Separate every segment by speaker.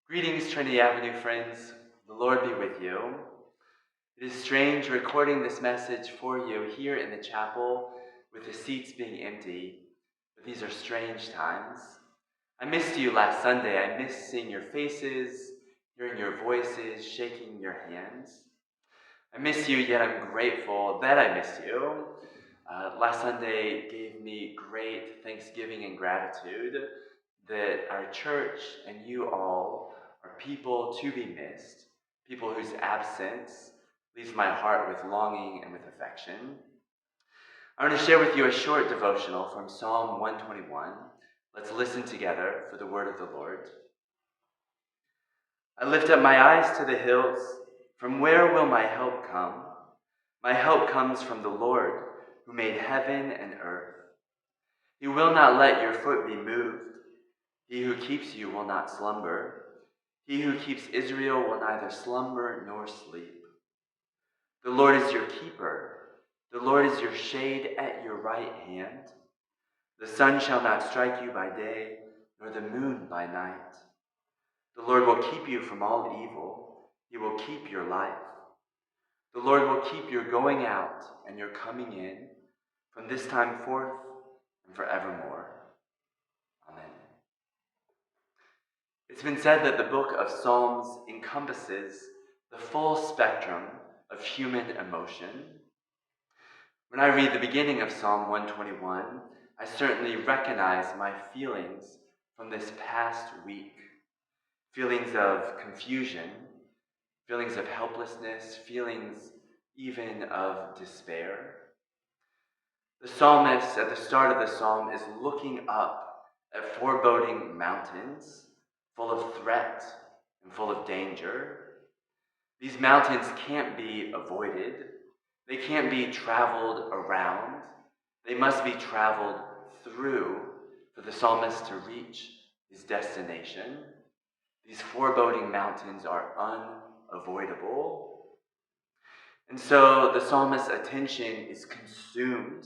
Speaker 1: Greetings, Trinity Avenue friends. The Lord be with you. It is strange recording this message for you here in the chapel with the seats being empty, but these are strange times. I missed you last Sunday. I missed seeing your faces, hearing your voices, shaking your hands. I miss you, yet I'm grateful that I miss you. Last Sunday gave me great thanksgiving and gratitude that our church and you all are people to be missed, people whose absence leaves my heart with longing and with affection. I want to share with you a short devotional from Psalm 121. Let's listen together for the word of the Lord. I lift up my eyes to the hills. From where will my help come? My help comes from the Lord, who made heaven and earth. He will not let your foot be moved. He who keeps you will not slumber. He who keeps Israel will neither slumber nor sleep. The Lord is your keeper. The Lord is your shade at your right hand. The sun shall not strike you by day, nor the moon by night. The Lord will keep you from all evil. He will keep your life. The Lord will keep your going out and your coming in from this time forth and forevermore. Amen. It's been said that the book of Psalms encompasses the full spectrum of human emotion. When I read the beginning of Psalm 121, I certainly recognize my feelings from this past week. Feelings of confusion, feelings of helplessness, feelings even of despair. The psalmist at the start of the psalm is looking up at foreboding mountains full of threat and full of danger. These mountains can't be avoided. They can't be traveled around. They must be traveled through for the psalmist to reach his destination. These foreboding mountains are unavoidable. And so the psalmist's attention is consumed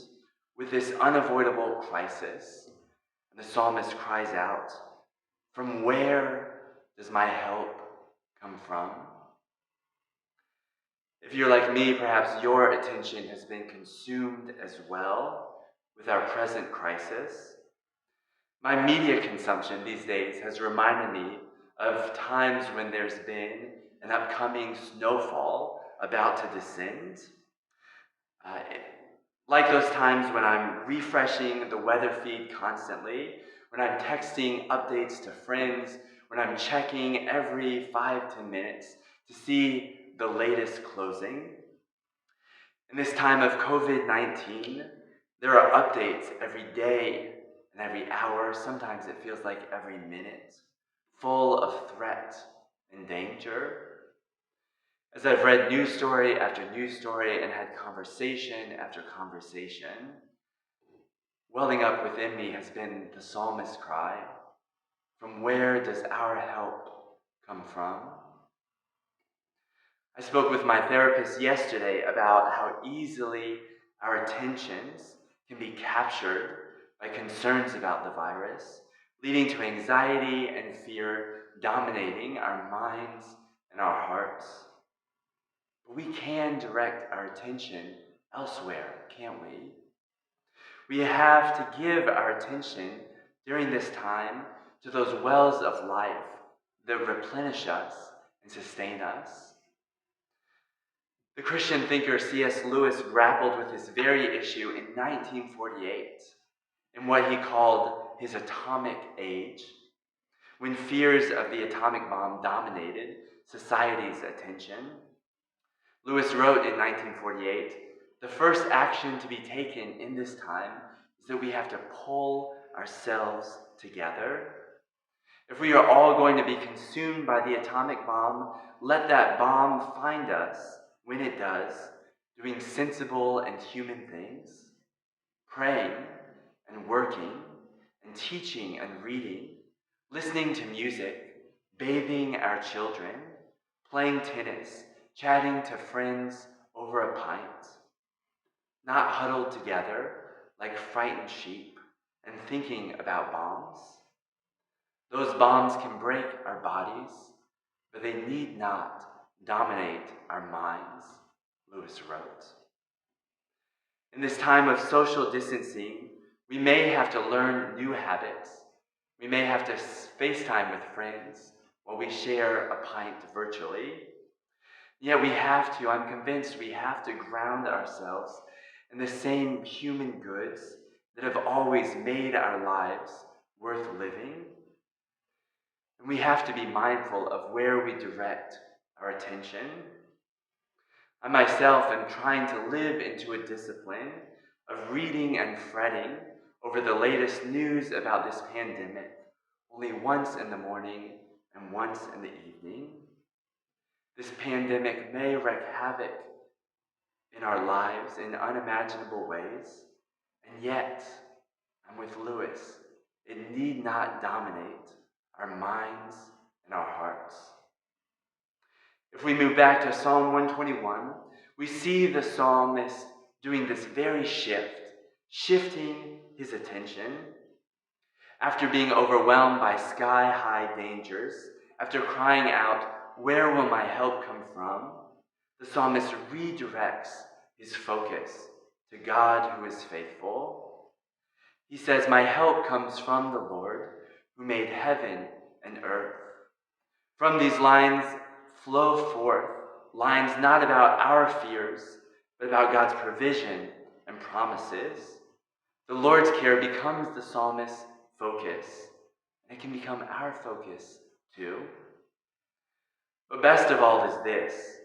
Speaker 1: with this unavoidable crisis. And the psalmist cries out, "From where does my help come from?" If you're like me, perhaps your attention has been consumed as well with our present crisis. My media consumption these days has reminded me of times when there's been an upcoming snowfall about to descend. Like those times when I'm refreshing the weather feed constantly, when I'm texting updates to friends, when I'm checking every 5-10 minutes to see the latest closing. In this time of COVID-19, there are updates every day and every hour. Sometimes it feels like every minute, full of threat and danger. As I've read news story after news story and had conversation after conversation, welling up within me has been the psalmist's cry, "From where does our help come from?" I spoke with my therapist yesterday about how easily our attentions can be captured by concerns about the virus, leading to anxiety and fear dominating our minds and our hearts. But we can direct our attention elsewhere, can't we? We have to give our attention during this time to those wells of life that replenish us and sustain us. The Christian thinker C.S. Lewis grappled with this very issue in 1948 in what he called his atomic age, when fears of the atomic bomb dominated society's attention. Lewis wrote in 1948, "The first action to be taken in this time is that we have to pull ourselves together. If we are all going to be consumed by the atomic bomb, let that bomb find us when it does, doing sensible and human things, praying and working and teaching and reading, listening to music, bathing our children, playing tennis, chatting to friends over a pint, not huddled together like frightened sheep and thinking about bombs. Those bombs can break our bodies, but they need not dominate our minds, Lewis wrote. In this time of social distancing, we may have to learn new habits. We may have to FaceTime with friends while we share a pint virtually. Yet we have to, I'm convinced we have to ground ourselves in the same human goods that have always made our lives worth living. And we have to be mindful of where we direct our attention. I myself am trying to live into a discipline of reading and fretting over the latest news about this pandemic only once in the morning and once in the evening. This pandemic may wreak havoc in our lives in unimaginable ways, and yet, I'm with Lewis, it need not dominate our minds and our hearts. If we move back to Psalm 121, we see the psalmist doing this very shift, shifting his attention. After being overwhelmed by sky-high dangers, after crying out, "Where will my help come from?" the psalmist redirects his focus to God who is faithful. He says, "My help comes from the Lord who made heaven and earth." From these lines flow forth lines not about our fears, but about God's provision and promises. The Lord's care becomes the psalmist's focus, and it can become our focus too. But best of all is this: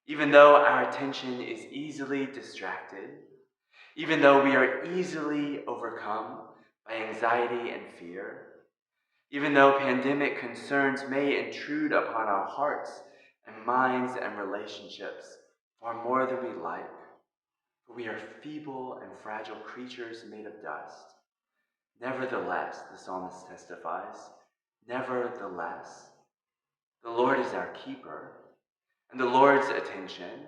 Speaker 1: even though our attention is easily distracted, even though we are easily overcome by anxiety and fear, even though pandemic concerns may intrude upon our hearts and minds and relationships far more than we like, for we are feeble and fragile creatures made of dust. Nevertheless, the psalmist testifies, nevertheless, the Lord is our keeper, and the Lord's attention